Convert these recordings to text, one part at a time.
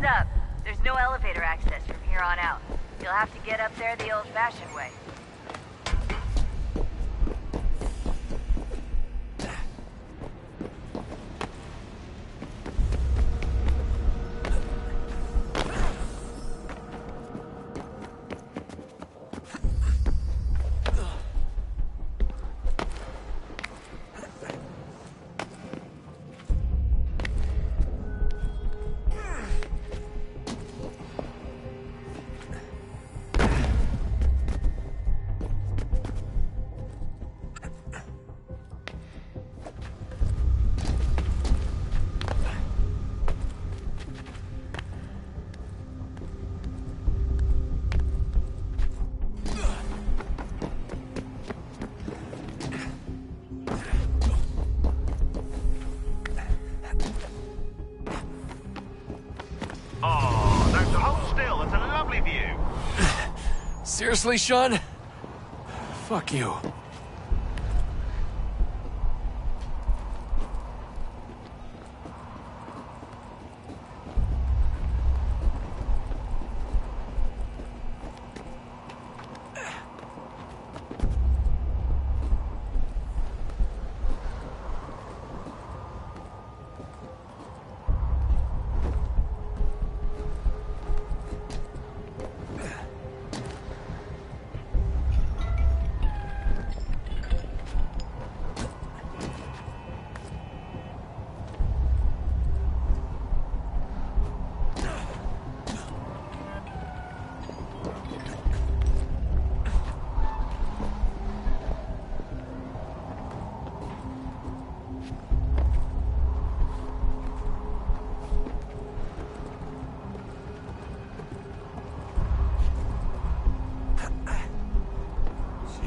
up. There's no elevator access from here on out. You'll have to get up there the old-fashioned way. Seriously, Sean? Fuck you.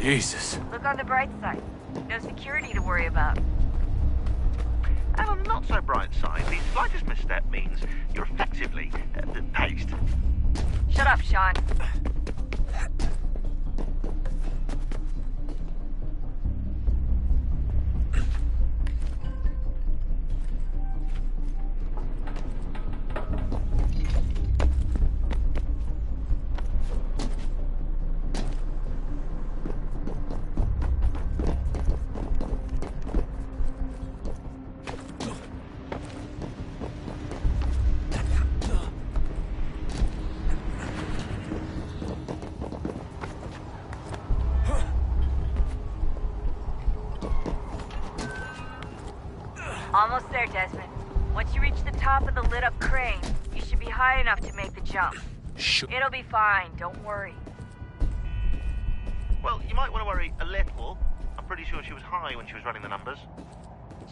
Jesus. Look on the bright side. No security to worry about. And on the not so bright side, the slightest misstep means you're effectively paced. Shut up, Sean. Almost there, Desmond. Once you reach the top of the lit-up crane, you should be high enough to make the jump. Sure. It'll be fine, don't worry. Well, you might want to worry a little. I'm pretty sure she was high when she was running the numbers.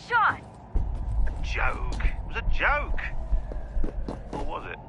Sean! A joke. It was a joke. Or was it?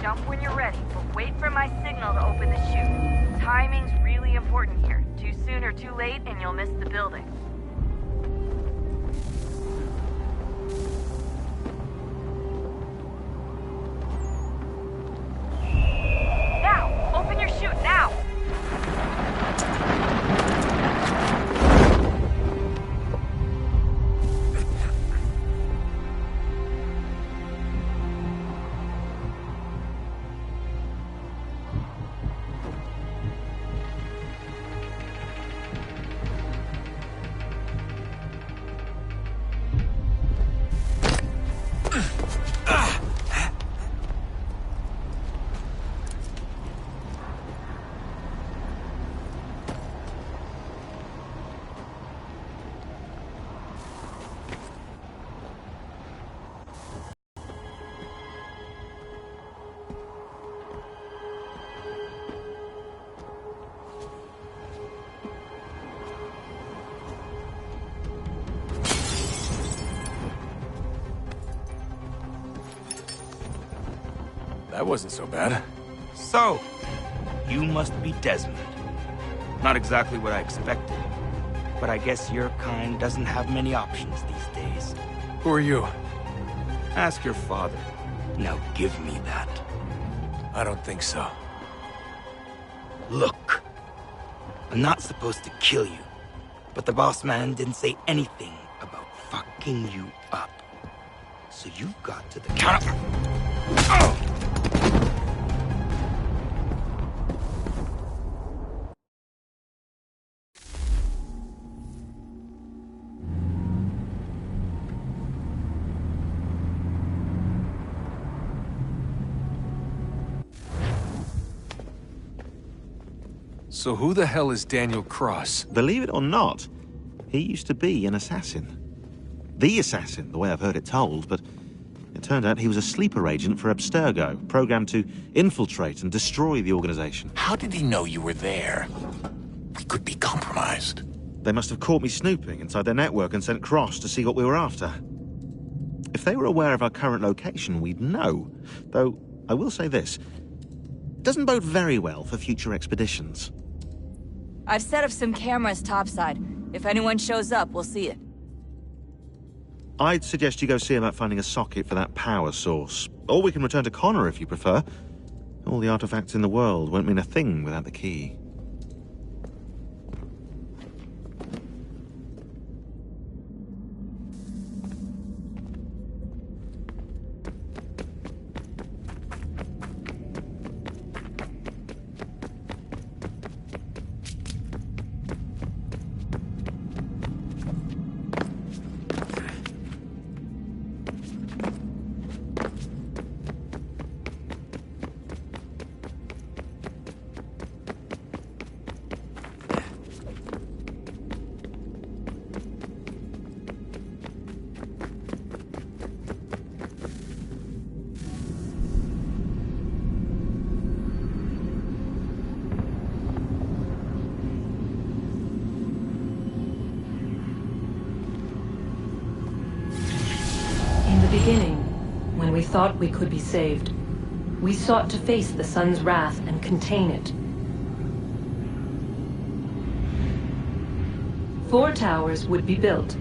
Jump when you're ready, but wait for my signal to open the chute. Timing's really important here. Too soon or too late, and you'll miss the building. Now! Open your chute, now! That wasn't so bad. So, you must be Desmond. Not exactly what I expected, but I guess your kind doesn't have many options these days. Who are you? Ask your father. Now give me that. I don't think so. Look, I'm not supposed to kill you, but the boss man didn't say anything about fucking you up. So you got to the counter. Oh! So who the hell is Daniel Cross? Believe it or not, he used to be an assassin. The assassin, the way I've heard it told, but it turned out he was a sleeper agent for Abstergo, programmed to infiltrate and destroy the organization. How did he know you were there? We could be compromised. They must have caught me snooping inside their network and sent Cross to see what we were after. If they were aware of our current location, we'd know. Though, I will say this, it doesn't bode very well for future expeditions. I've set up some cameras topside. If anyone shows up, we'll see it. I'd suggest you go see about finding a socket for that power source. Or we can return to Connor if you prefer. All the artifacts in the world won't mean a thing without the key. Beginning, when we thought we could be saved, we sought to face the sun's wrath and contain it. 4 towers would be built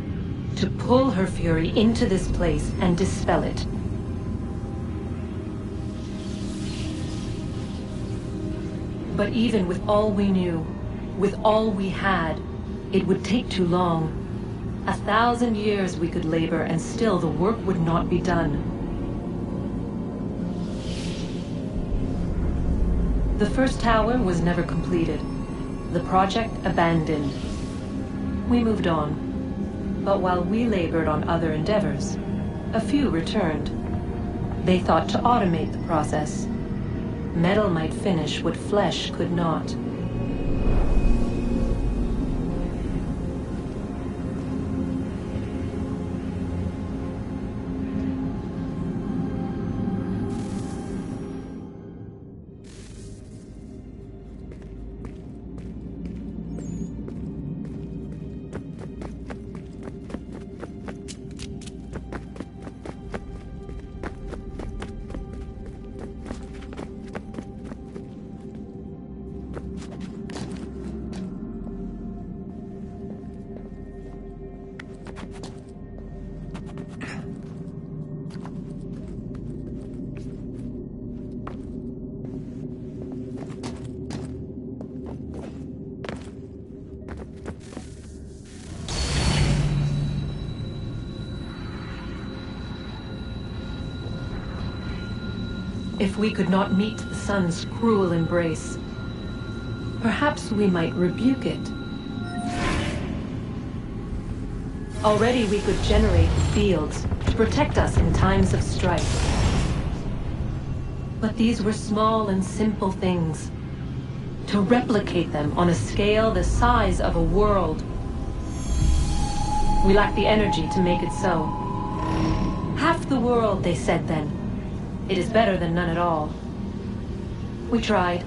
to pull her fury into this place and dispel it. But even with all we knew, with all we had, it would take too long. 1,000 years we could labor, and still the work would not be done. The first tower was never completed. The project abandoned. We moved on. But while we labored on other endeavors, a few returned. They thought to automate the process. Metal might finish what flesh could not. If we could not meet the sun's cruel embrace, perhaps we might rebuke it. Already we could generate fields to protect us in times of strife. But these were small and simple things. To replicate them on a scale the size of a world, we lacked the energy to make it so. Half the world, they said then. It is better than none at all. We tried.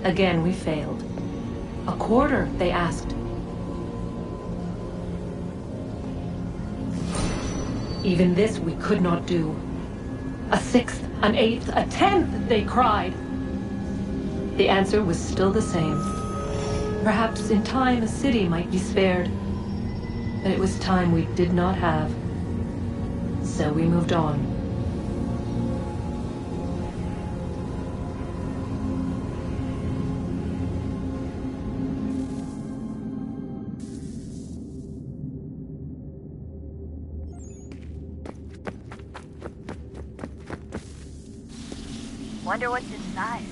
Again, we failed. A quarter, they asked. Even this we could not do. A 6th, an 8th, a 10th, they cried. The answer was still the same. Perhaps in time a city might be spared. But it was time we did not have. So we moved on. Wonder what's inside.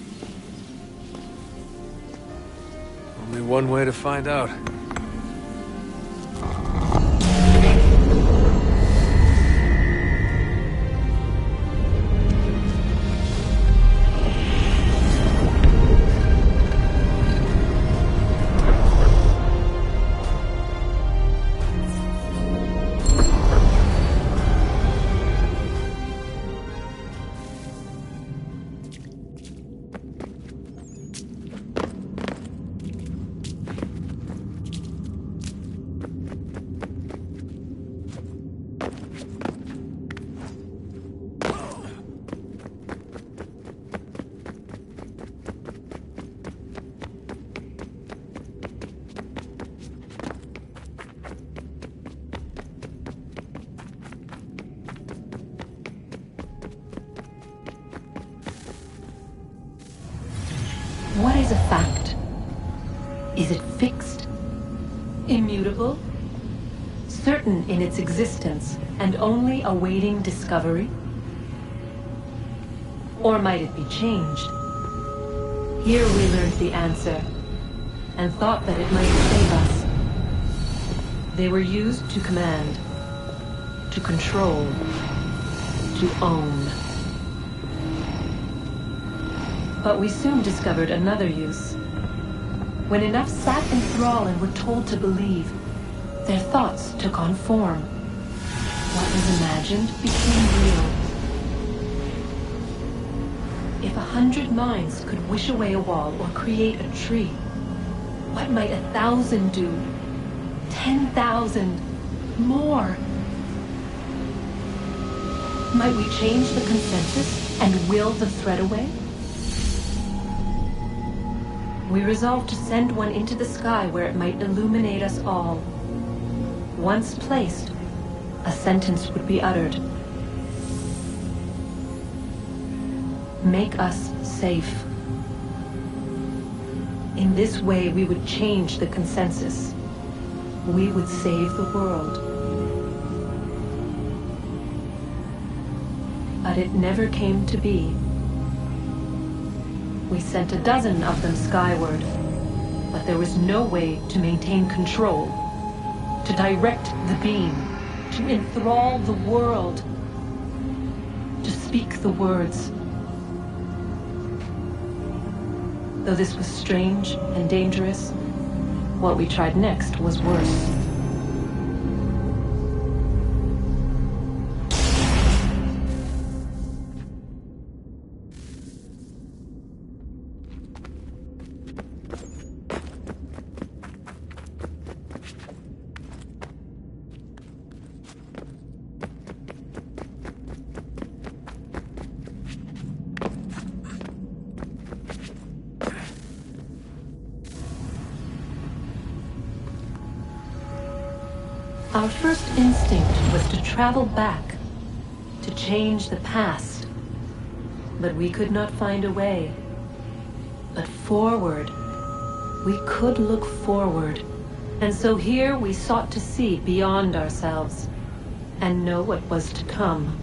Only one way to find out. What is a fact? Is it fixed? Immutable? Certain in its existence and only awaiting discovery? Or might it be changed? Here we learned the answer and thought that it might save us. They were used to command, to control, to own. But we soon discovered another use. When enough sat in thrall and were told to believe, their thoughts took on form. What was imagined became real. If 100 minds could wish away a wall or create a tree, what might 1,000 do? 10,000? More? Might we change the consensus and will the threat away? We resolved to send one into the sky where it might illuminate us all. Once placed, a sentence would be uttered. Make us safe. In this way, we would change the consensus. We would save the world. But it never came to be. We sent a dozen of them skyward, but there was no way to maintain control, to direct the beam, to enthrall the world, to speak the words. Though this was strange and dangerous, what we tried next was worse. Our first instinct was to travel back, to change the past. But we could not find a way. But forward, we could look forward. And so here we sought to see beyond ourselves and know what was to come.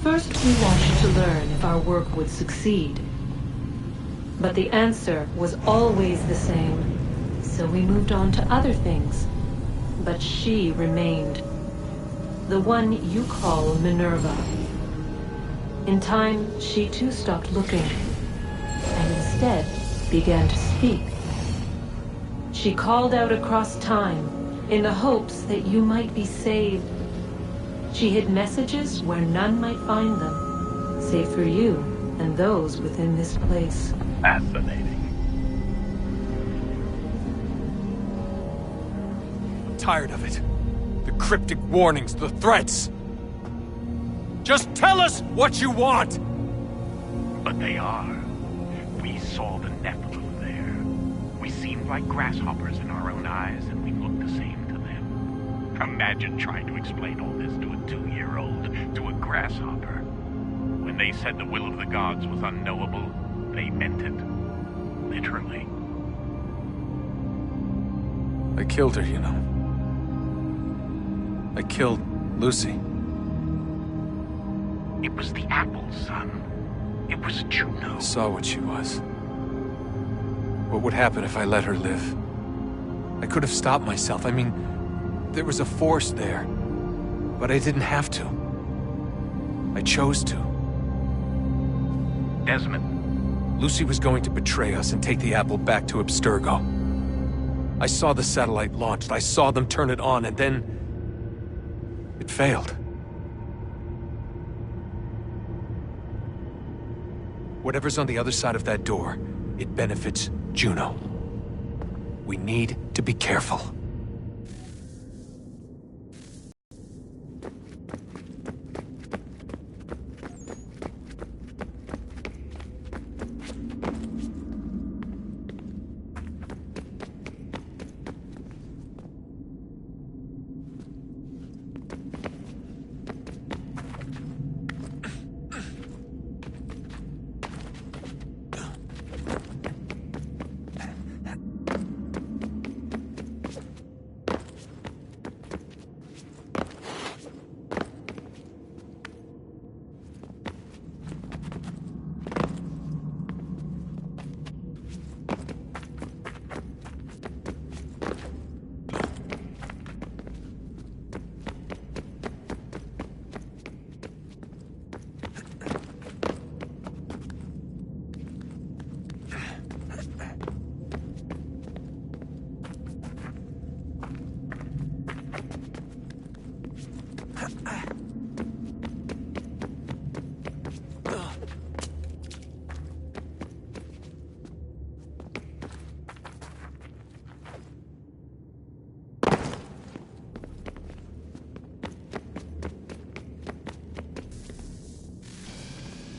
First, we watched to learn if our work would succeed. But the answer was always the same. So we moved on to other things. But she remained. The one you call Minerva. In time, she too stopped looking, and instead began to speak. She called out across time, in the hopes that you might be saved. She hid messages where none might find them, save for you and those within this place. Fascinating. Tired of it. The cryptic warnings, the threats. Just tell us what you want! But they are. We saw the Nephilim there. We seemed like grasshoppers in our own eyes, and we looked the same to them. Imagine trying to explain all this to a 2-year-old, to a grasshopper. When they said the will of the gods was unknowable, they meant it. Literally. I killed her, you know. I killed Lucy. It was the apple, son. It was Juno. I saw what she was. What would happen if I let her live? I could have stopped myself. I mean, there was a force there. But I didn't have to. I chose to. Desmond. Lucy was going to betray us and take the apple back to Abstergo. I saw the satellite launched. I saw them turn it on, and then... it failed. Whatever's on the other side of that door, it benefits Juno. We need to be careful.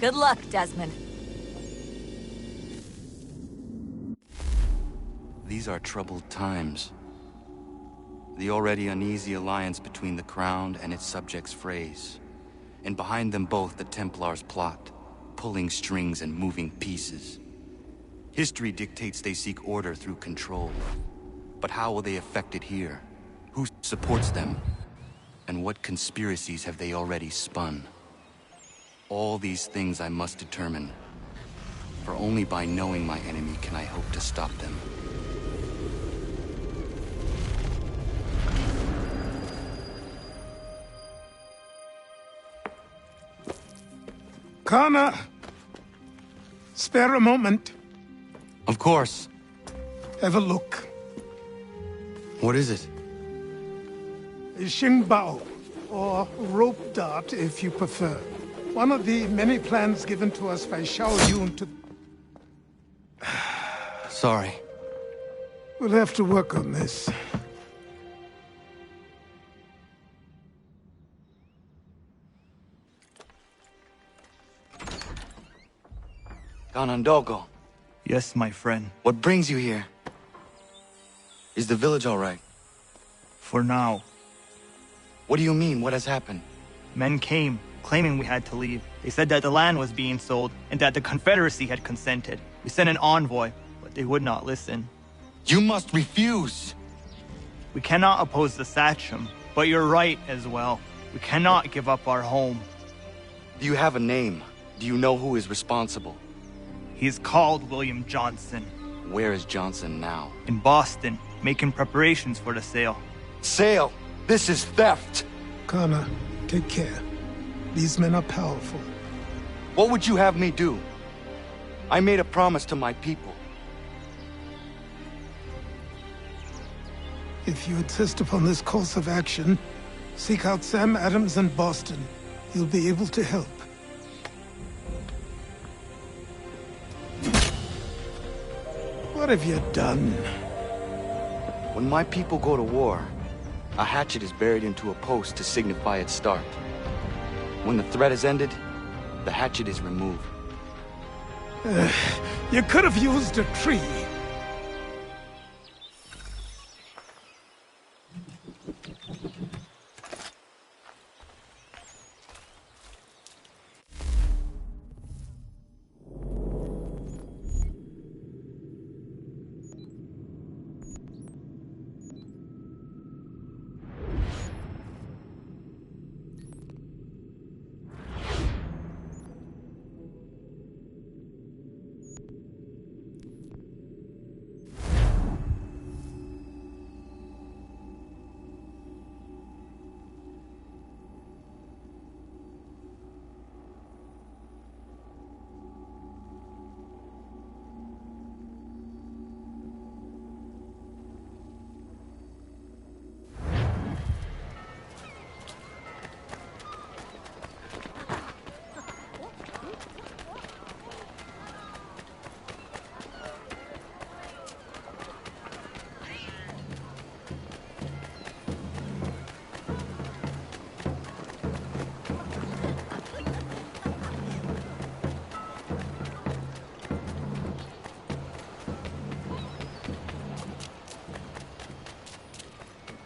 Good luck, Desmond. These are troubled times. The already uneasy alliance between the Crown and its subjects frays. And behind them both the Templars plot, pulling strings and moving pieces. History dictates they seek order through control. But how will they effect it here? Who supports them? And what conspiracies have they already spun? All these things I must determine. For only by knowing my enemy can I hope to stop them. Connor! Spare a moment. Of course. Have a look. What is it? A Xingbao, or rope dart if you prefer. One of the many plans given to us by Xiao Yun to... Sorry. We'll have to work on this. Ganondogo, Yes, my friend. what brings you here? Is the village all right? For now. What do you mean? What has happened? Men came, claiming we had to leave. They said that the land was being sold, and that the Confederacy had consented. We sent an envoy, but they would not listen. You must refuse! We cannot oppose the Sachem, but you're right as well. We cannot give up our home. Do you have a name? Do you know who is responsible? He's called William Johnson. Where is Johnson now? In Boston, making preparations for the sale. Sale! This is theft! Connor, take care. These men are powerful. What would you have me do? I made a promise to my people. If you insist upon this course of action, seek out Sam Adams in Boston. He'll be able to help. What have you done? When my people go to war, a hatchet is buried into a post to signify its start. When the threat is ended, the hatchet is removed. You could have used a tree.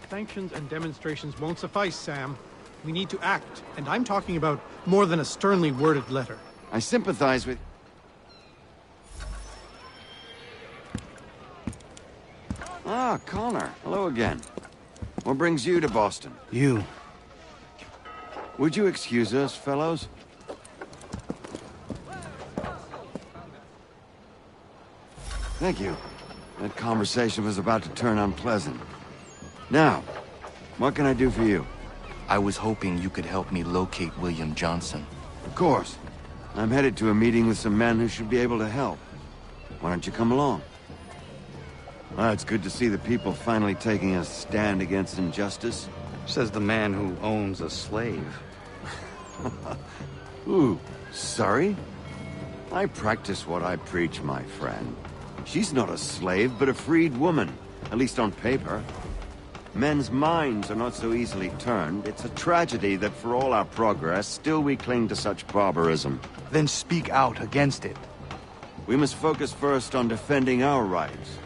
Sanctions and demonstrations won't suffice, Sam. We need to act, and I'm talking about more than a sternly worded letter. I sympathize with... Ah, Connor. Hello again. What brings you to Boston? You. Would you excuse us, fellows? Thank you. That conversation was about to turn unpleasant. Now, what can I do for you? I was hoping you could help me locate William Johnson. Of course. I'm headed to a meeting with some men who should be able to help. Why don't you come along? Well, it's good to see the people finally taking a stand against injustice. Says the man who owns a slave. Ooh, sorry? I practice what I preach, my friend. She's not a slave, but a freed woman. At least on paper. Men's minds are not so easily turned. It's a tragedy that for all our progress, still we cling to such barbarism. Then speak out against it. We must focus first on defending our rights.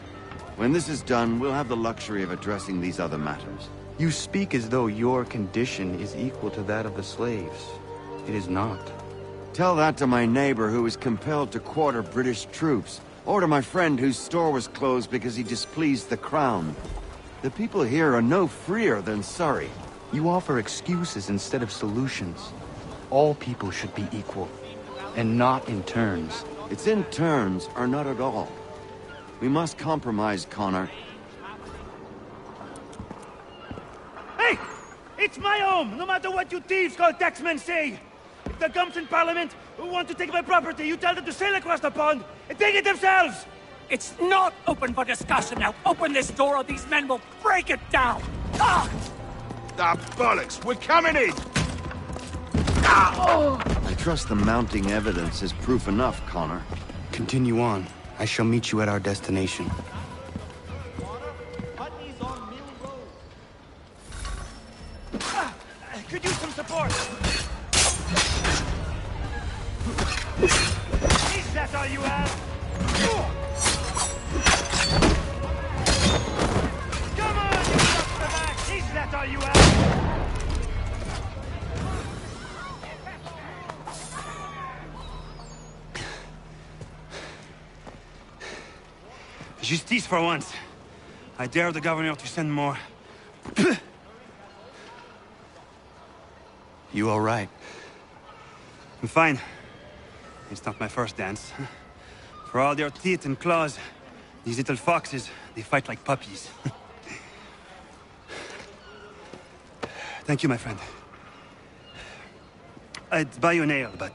When this is done, we'll have the luxury of addressing these other matters. You speak as though your condition is equal to that of the slaves. It is not. Tell that to my neighbor who was compelled to quarter British troops, or to my friend whose store was closed because he displeased the crown. The people here are no freer than Surrey. You offer excuses instead of solutions. All people should be equal, and not in turns. It's in turns, or not at all. We must compromise, Connor. Hey! It's my home, no matter what you thieves called taxmen say! If the gums in Parliament who want to take my property, you tell them to sail across the pond and take it themselves! It's not open for discussion now. Open this door or these men will break it down. Ah! Ah, bollocks! We're coming in! I trust the mounting evidence is proof enough, Connor. Continue on. I shall meet you at our destination. Could use some support! Is that all you have? Come on, you got the back! Is that all you have? Justice for once. I dare the governor to send more. You all right? I'm fine. It's not my first dance. For all their teeth and claws, these little foxes, they fight like puppies. Thank you, my friend. I'd buy you an ale, but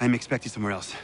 I'm expected somewhere else.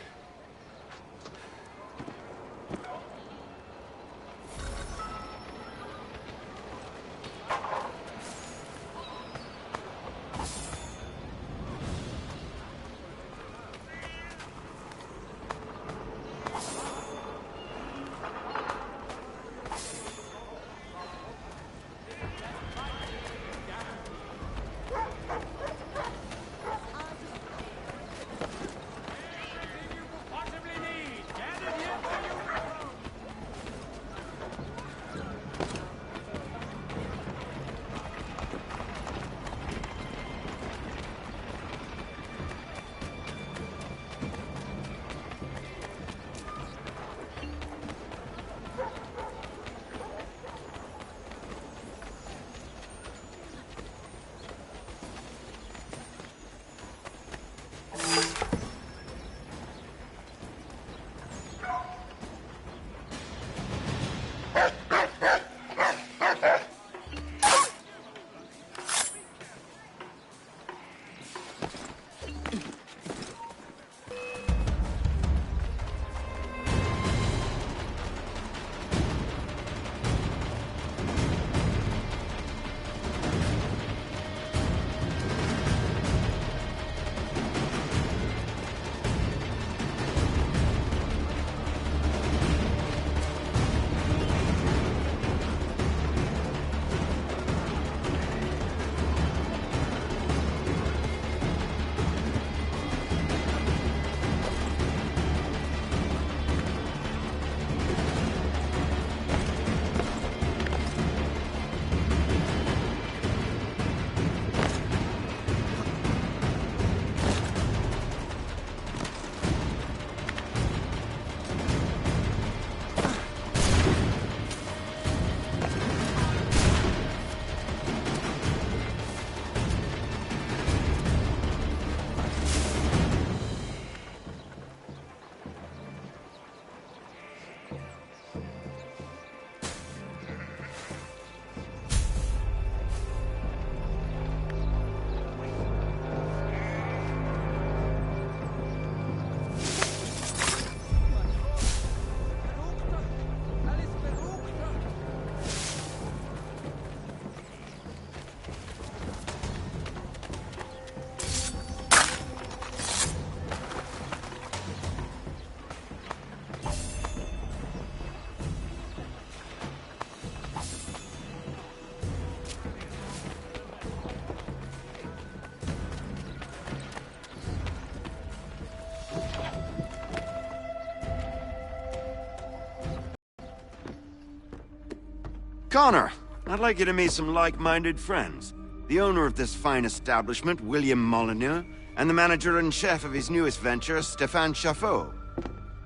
Connor, I'd like you to meet some like-minded friends. The owner of this fine establishment, William Molyneux, and the manager and chef of his newest venture, Stéphane Chaffeau.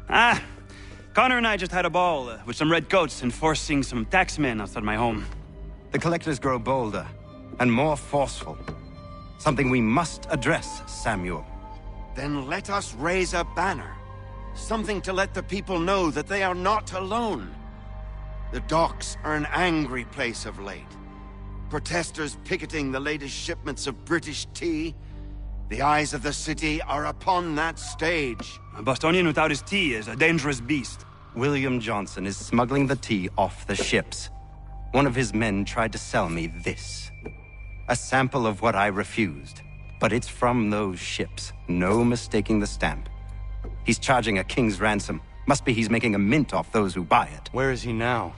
Ah, Connor and I just had a ball with some redcoats enforcing some taxmen outside my home. The collectors grow bolder and more forceful. Something we must address, Samuel. Then let us raise a banner. Something to let the people know that they are not alone. The docks are an angry place of late. Protesters picketing the latest shipments of British tea. The eyes of the city are upon that stage. A Bostonian without his tea is a dangerous beast. William Johnson is smuggling the tea off the ships. One of his men tried to sell me this. A sample of what I refused. But it's from those ships. No mistaking the stamp. He's charging a king's ransom. Must be he's making a mint off those who buy it. Where is he now?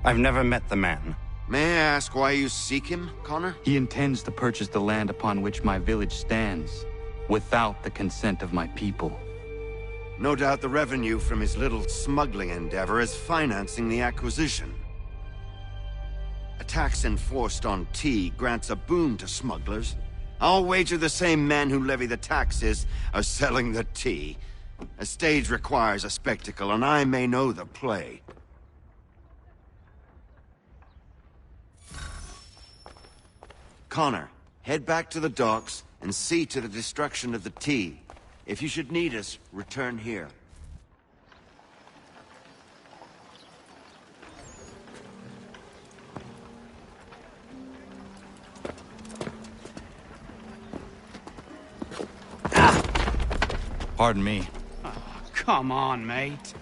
I've never met the man. May I ask why you seek him, Connor? He intends to purchase the land upon which my village stands, without the consent of my people. No doubt the revenue from his little smuggling endeavor is financing the acquisition. A tax enforced on tea grants a boon to smugglers. I'll wager the same men who levy the taxes are selling the tea. A stage requires a spectacle, and I may know the play. Connor, head back to the docks and see to the destruction of the tea. If you should need us, return here. Pardon me. Oh, come on, mate.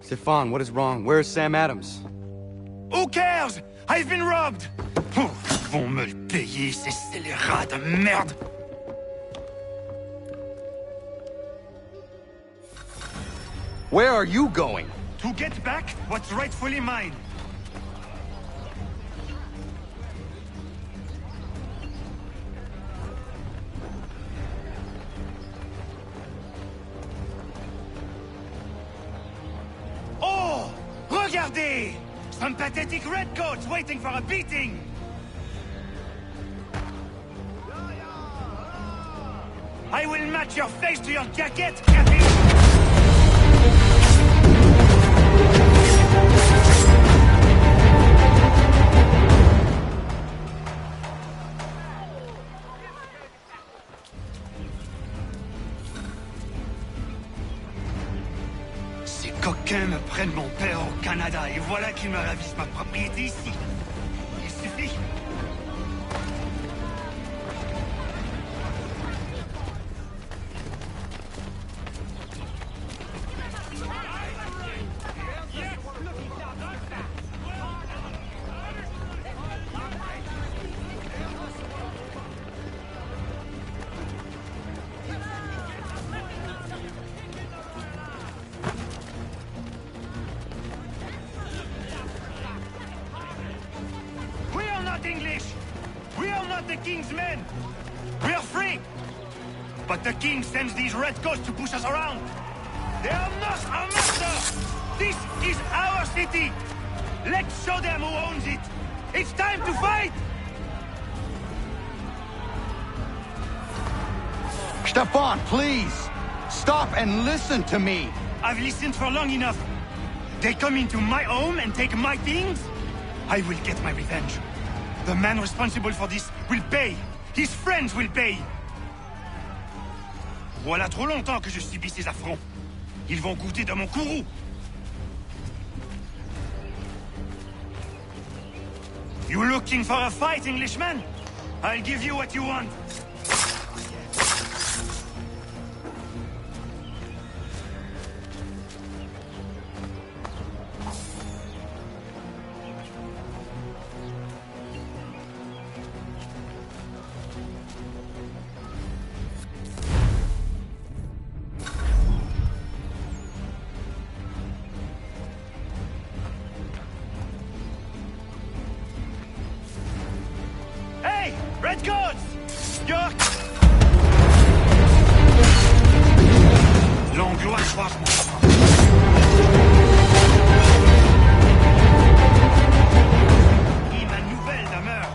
Stefan, what is wrong? Where is Sam Adams? Who cares? I've been robbed! Oh, ils vont me le payer, ces scélérats de merde! Where are you going? To get back what's rightfully mine. Oh! Regardez! Some pathetic redcoats waiting for a beating! I will match your face to your jacket, Captain! Ces coquins me prennent mon père au Canada et voilà qu'ils me ravissent ma propriété ici. Il suffit. English! We are not the King's men! We are free! But the King sends these redcoats to push us around! They are not our master! This is our city! Let's show them who owns it! It's time to fight! Stefan, please! Stop and listen to me! I've listened for long enough. They come into my home and take my things? I will get my revenge. The man responsible for this will pay. His friends will pay. Voilà trop longtemps que je subis ces affronts. Ils vont goûter de mon courroux. You looking for a fight, Englishman? I'll give you what you want. Redcoats! You're... L'anglois croise mon... Et ma nouvelle demeure.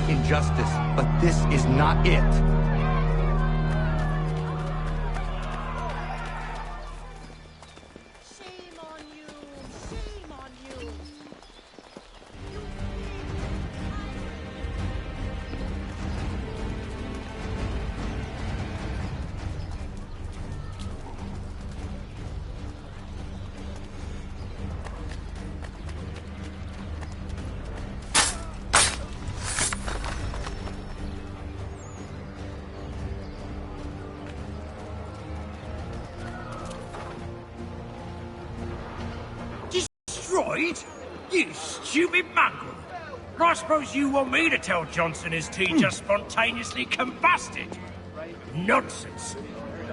Injustice, but this is not it. Shame on you! Shame on you! Destroyed? You stupid mongrel! I suppose you want me to tell Johnson his tea just spontaneously combusted? Nonsense!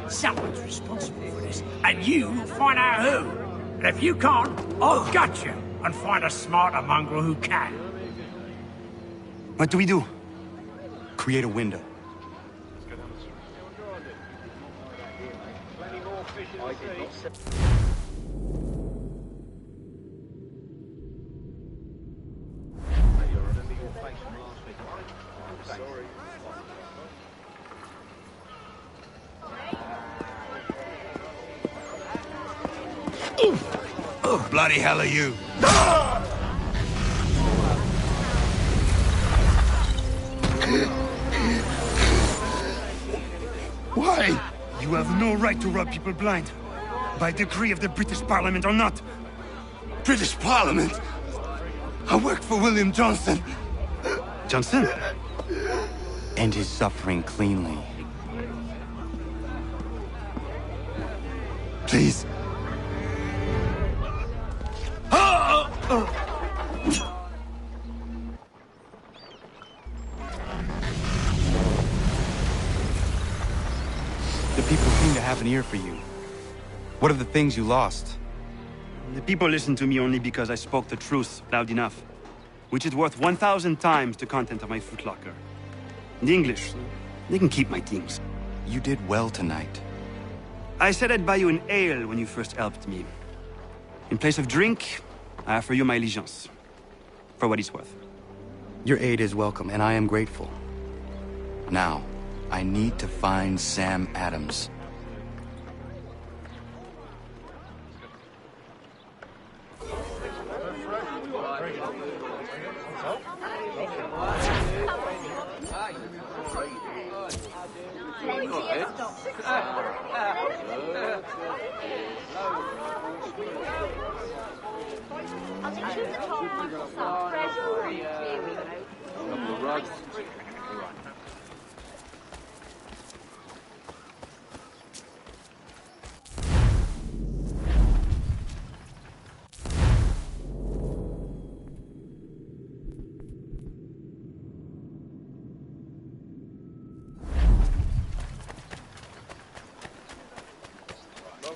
Someone's responsible for this, and you will find out who. And if you can't, I'll gut you and find a smarter mongrel who can. What do we do? Create a window. Bloody hell are you? Why? You have no right to rob people blind. By decree of the British Parliament or not. British Parliament? I work for William Johnson. Johnson? End his suffering cleanly. Please. The people seem to have an ear for you. What are the things you lost? The people listen to me only because I spoke the truth loud enough, which is worth 1,000 times the content of my footlocker. The English, they can keep my teams. You did well tonight. I said I'd buy you an ale when you first helped me. In place of drink, I offer you my allegiance. For what it's worth. Your aid is welcome, and I am grateful. Now, I need to find Sam Adams.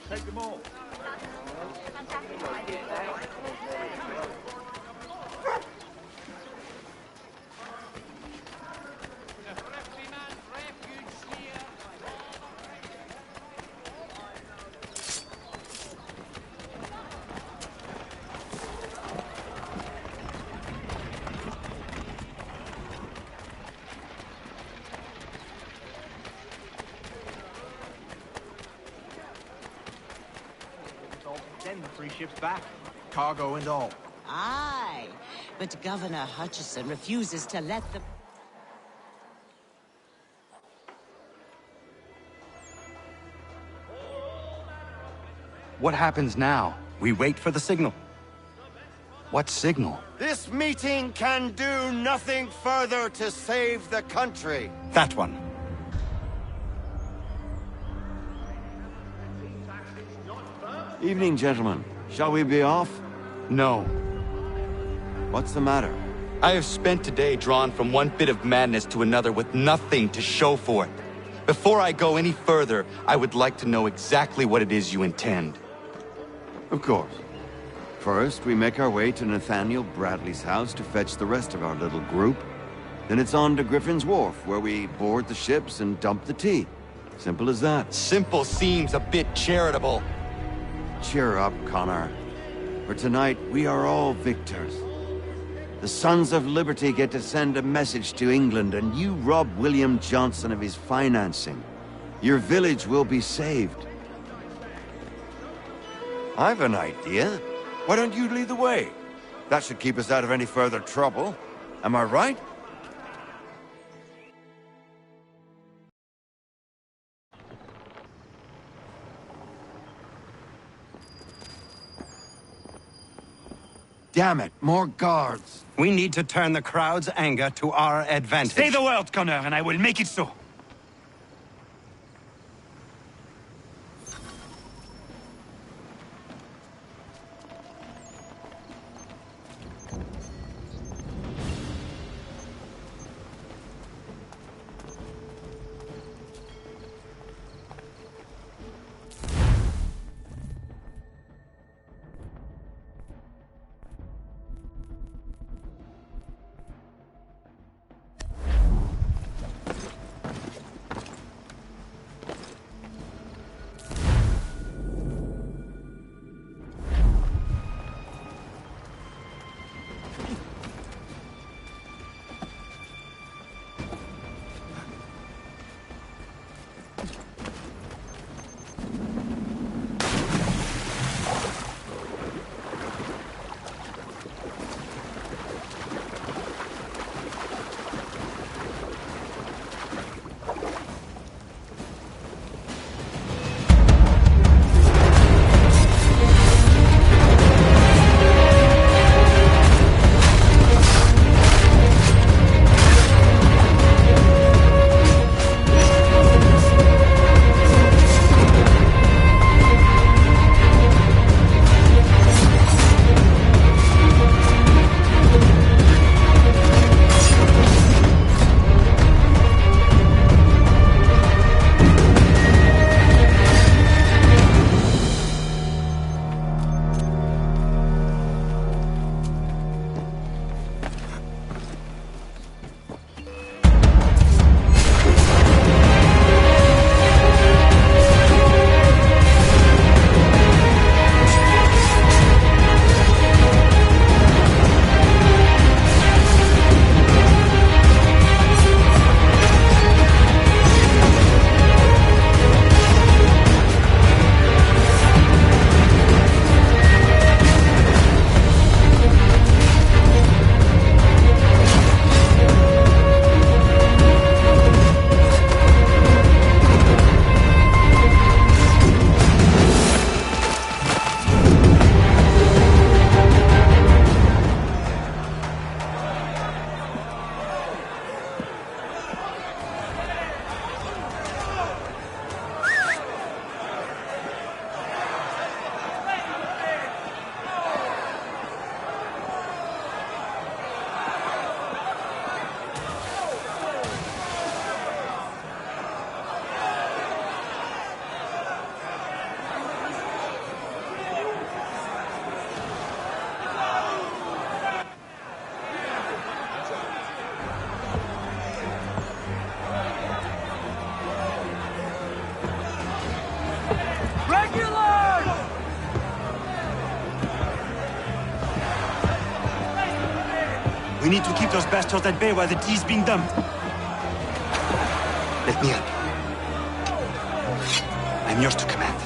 Take them all. Send the 3 ships back. Cargo and all. Aye, but Governor Hutchison refuses to let them... What happens now? We wait for the signal. What signal? This meeting can do nothing further to save the country. That one. Evening, gentlemen. Shall we be off? No. What's the matter? I have spent today drawn from one bit of madness to another with nothing to show for it. Before I go any further, I would like to know exactly what it is you intend. Of course. First, we make our way to Nathaniel Bradley's house to fetch the rest of our little group. Then it's on to Griffin's Wharf, where we board the ships and dump the tea. Simple as that. Simple seems a bit charitable. Cheer up, Connor. For tonight, we are all victors. The Sons of Liberty get to send a message to England, and you rob William Johnson of his financing. Your village will be saved. I've an idea. Why don't you lead the way? That should keep us out of any further trouble. Am I right? Damn it, more guards. We need to turn the crowd's anger to our advantage. Say the word, Connor, and I will make it so. We need to keep those bastards at bay while the tea's being dumped. Let me help you. I'm yours to command.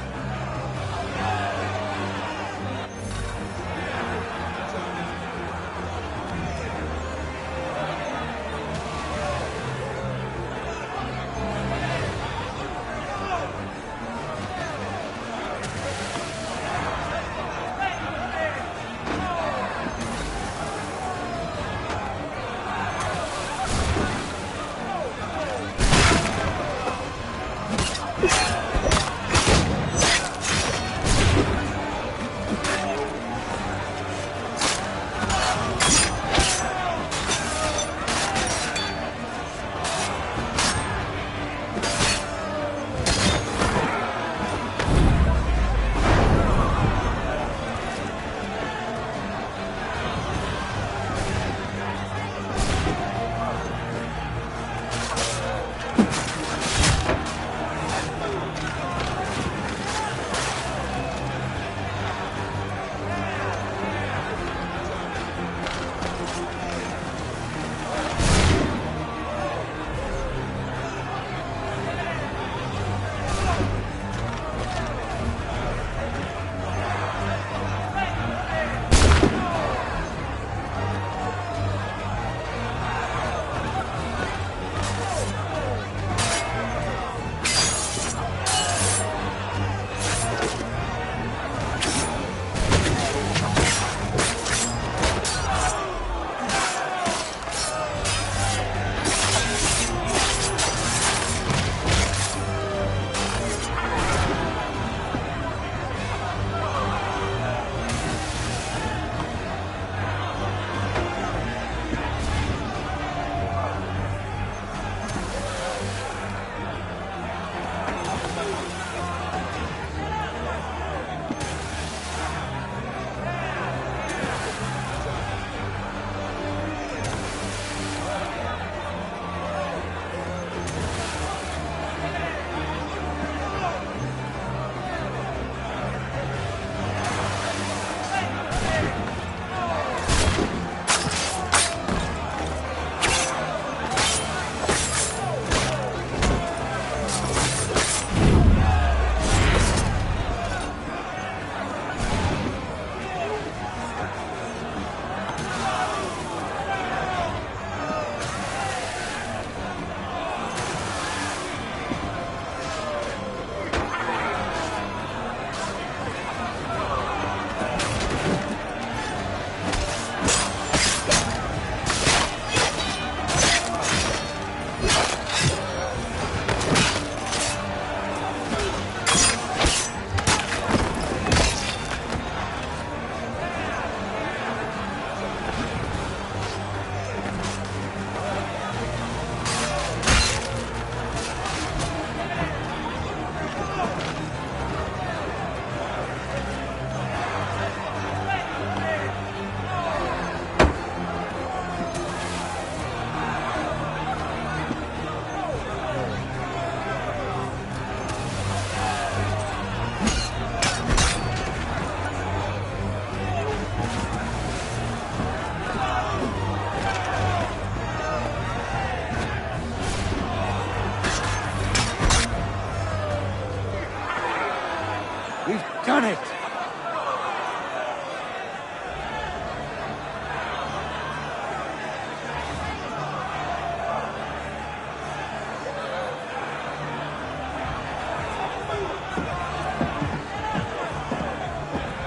Done it!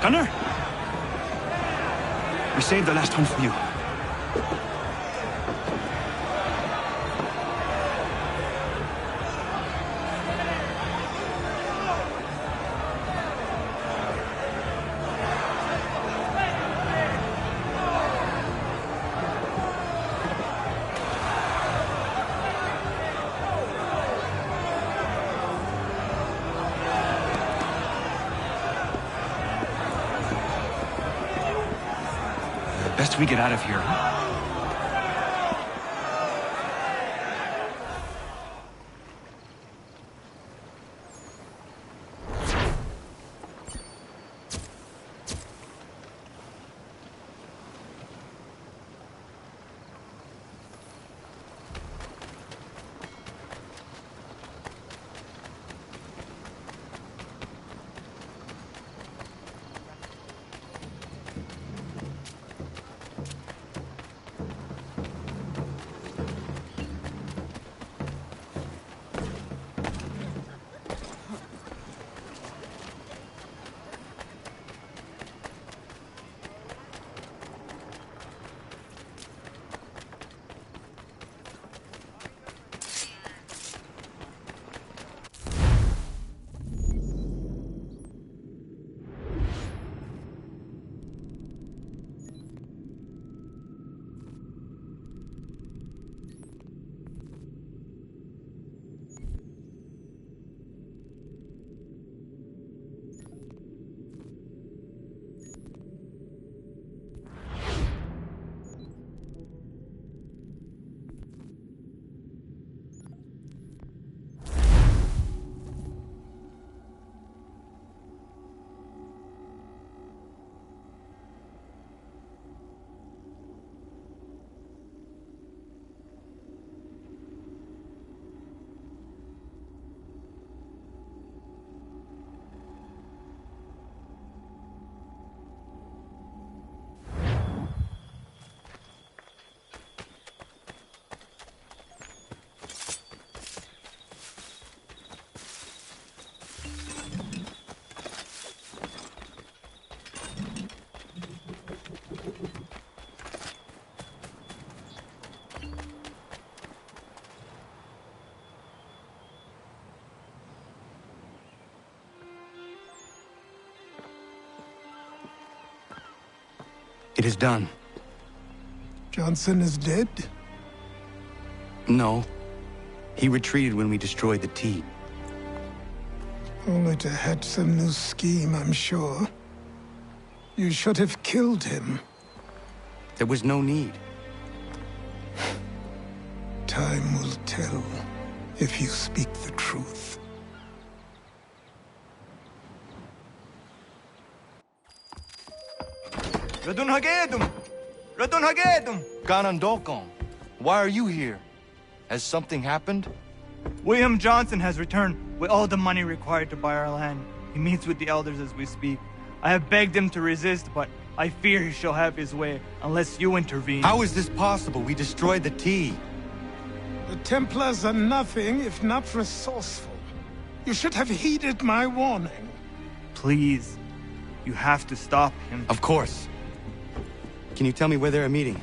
Gunner? We saved the last one for you. Best we get out of here, huh? It is done. Johnson is dead? No. He retreated when we destroyed the T. Only to hatch some new scheme, I'm sure. You should have killed him. There was no need. Time will tell if you speak the truth. Radun Hagedum! Radun Hagedum! Ganondokon, why are you here? Has something happened? William Johnson has returned with all the money required to buy our land. He meets with the elders as we speak. I have begged him to resist, but I fear he shall have his way unless you intervene. How is this possible? We destroyed the T. The Templars are nothing if not resourceful. You should have heeded my warning. Please, you have to stop him. Of course. Can you tell me where they're meeting?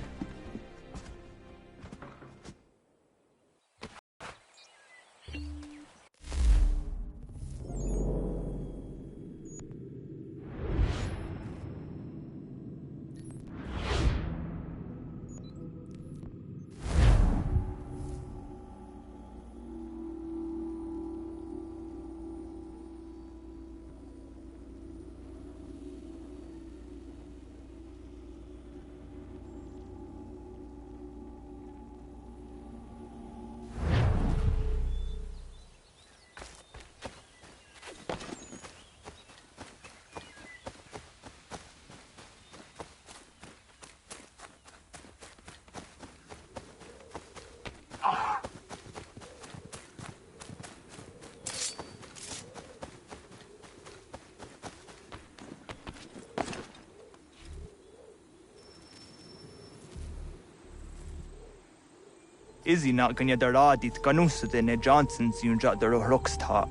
Izzy not gonna daradit ganusade ne Johnson's yunja daro rocksta.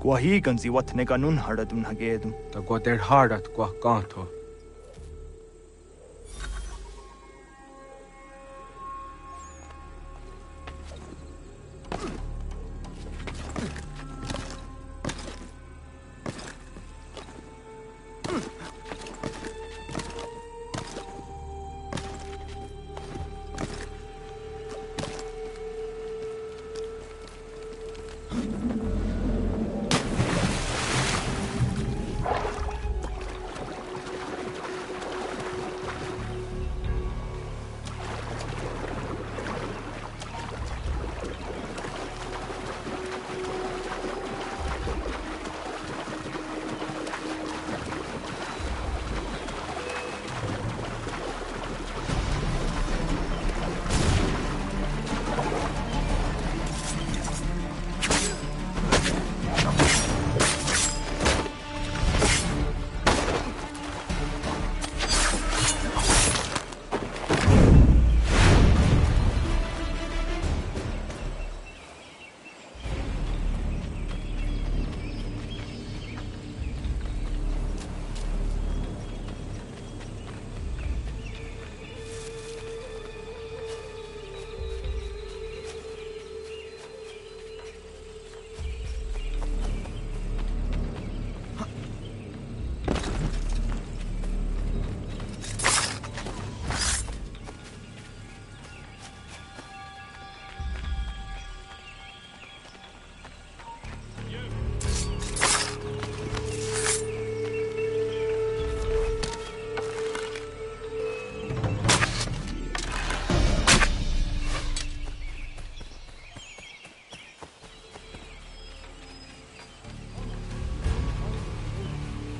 Guahiganzi what ne ganun haradun hagedum. Da go der hardat gwa ganto.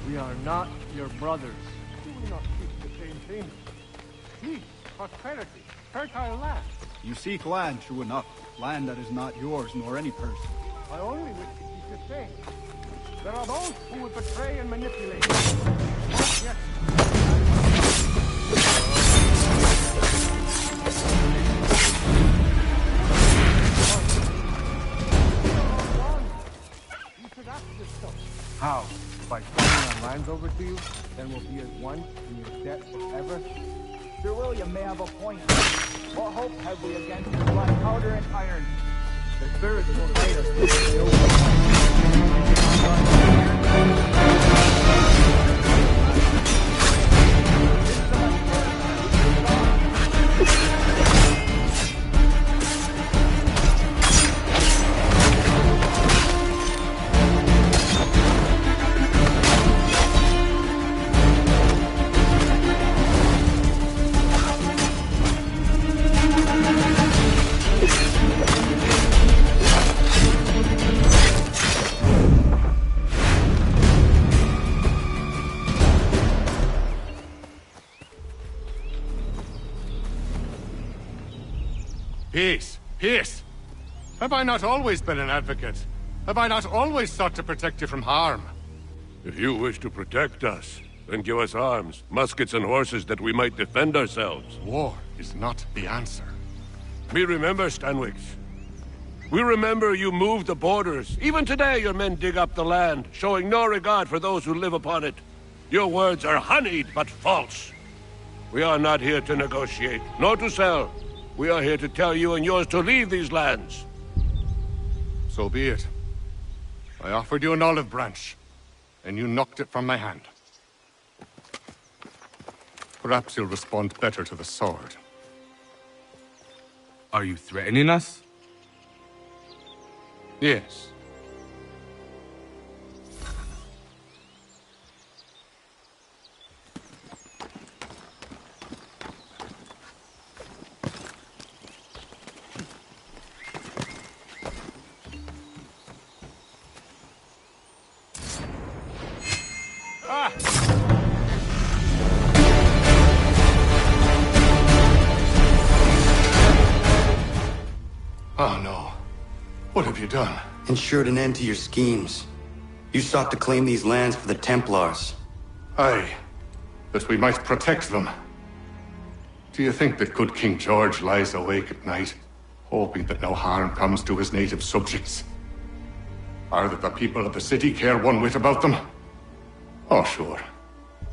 We are not your brothers. Do we not seek the same thing? Peace, prosperity, fertile land. You seek land, true enough. Land that is not yours nor any person. I only wish to keep the same. There are those who would betray and manipulate. Yes. You should ask yourself. How? By signing our lands over to you, then we'll be as one in your debt forever? Sir William may have a point. What hope have we against the black powder and iron? The spirits will guide us to the Peace! Peace! Have I not always been an advocate? Have I not always sought to protect you from harm? If you wish to protect us, then give us arms, muskets and horses that we might defend ourselves. War is not the answer. We remember, Stanwix. We remember you moved the borders. Even today your men dig up the land, showing no regard for those who live upon it. Your words are honeyed, but false. We are not here to negotiate, nor to sell. We are here to tell you and yours to leave these lands. So be it. I offered you an olive branch, and you knocked it from my hand. Perhaps you'll respond better to the sword. Are you threatening us? Yes. Oh no. What have you done? Ensured an end to your schemes. You sought to claim these lands for the Templars. Aye, that we might protect them. Do you think that good King George lies awake at night, hoping that no harm comes to his native subjects? Or that the people of the city care one whit about them? Oh, sure.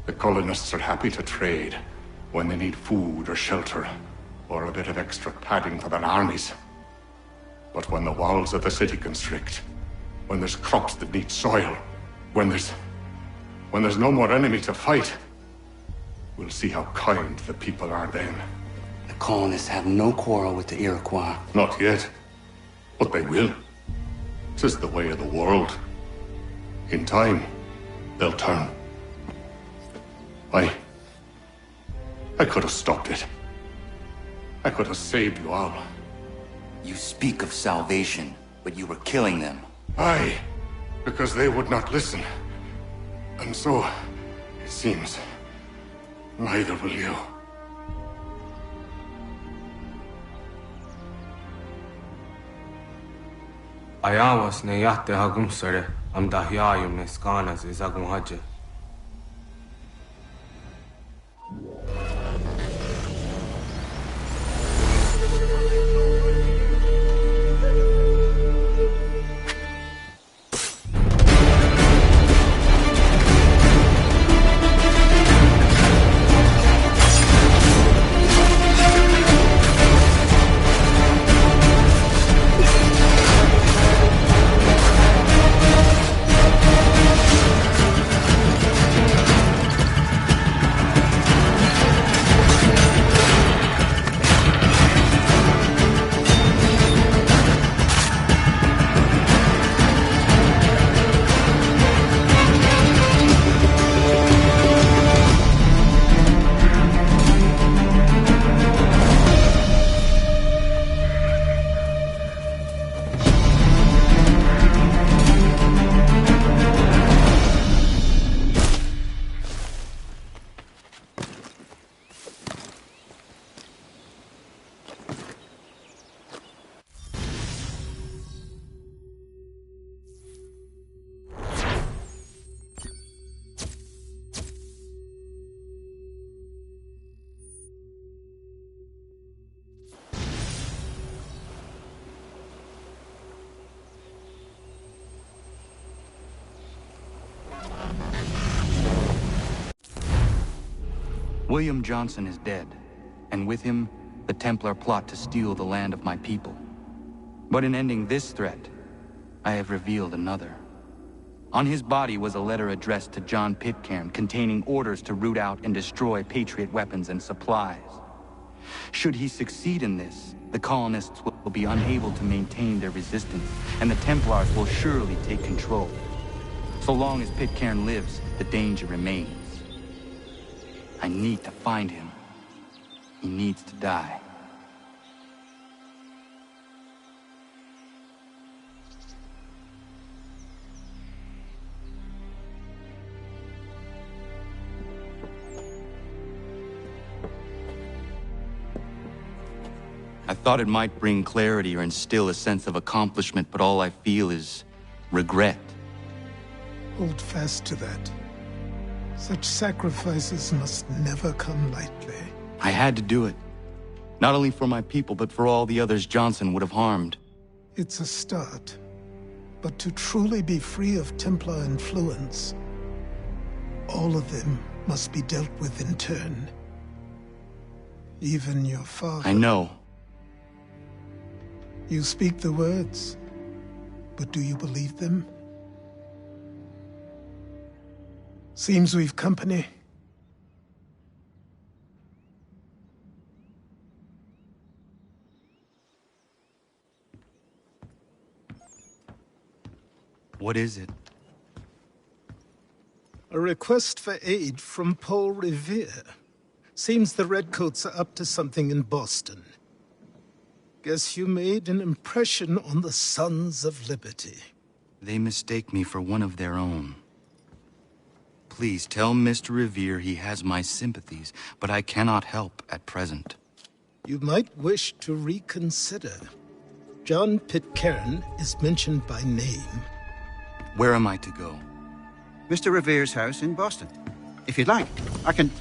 The colonists are happy to trade when they need food or shelter, or a bit of extra padding for their armies. But when the walls of the city constrict, when there's crops that need soil, when there's no more enemy to fight, we'll see how kind the people are then. The colonists have no quarrel with the Iroquois. Not yet, but they will. 'Tis the way of the world. In time, they'll turn. I could have stopped it. I could have saved you all. You speak of salvation, but you were killing them. Aye, because they would not listen. And so, it seems, neither will you. Ayawas ne yahte hagum sare am dahyayum ne skanas izagum haje. William Johnson is dead, and with him, the Templar plot to steal the land of my people. But in ending this threat, I have revealed another. On his body was a letter addressed to John Pitcairn containing orders to root out and destroy Patriot weapons and supplies. Should he succeed in this, the colonists will be unable to maintain their resistance, and the Templars will surely take control. So long as Pitcairn lives, the danger remains. I need to find him. He needs to die. I thought it might bring clarity or instill a sense of accomplishment, but all I feel is regret. Hold fast to that. Such sacrifices must never come lightly. I had to do it. Not only for my people, but for all the others Johnson would have harmed. It's a start. But to truly be free of Templar influence, all of them must be dealt with in turn. Even your father. I know. You speak the words, but do you believe them? Seems we've company. What is it? A request for aid from Paul Revere. Seems the Redcoats are up to something in Boston. Guess you made an impression on the Sons of Liberty. They mistake me for one of their own. Please tell Mr. Revere he has my sympathies, but I cannot help at present. You might wish to reconsider. John Pitcairn is mentioned by name. Where am I to go? Mr. Revere's house in Boston. If you'd like, I can...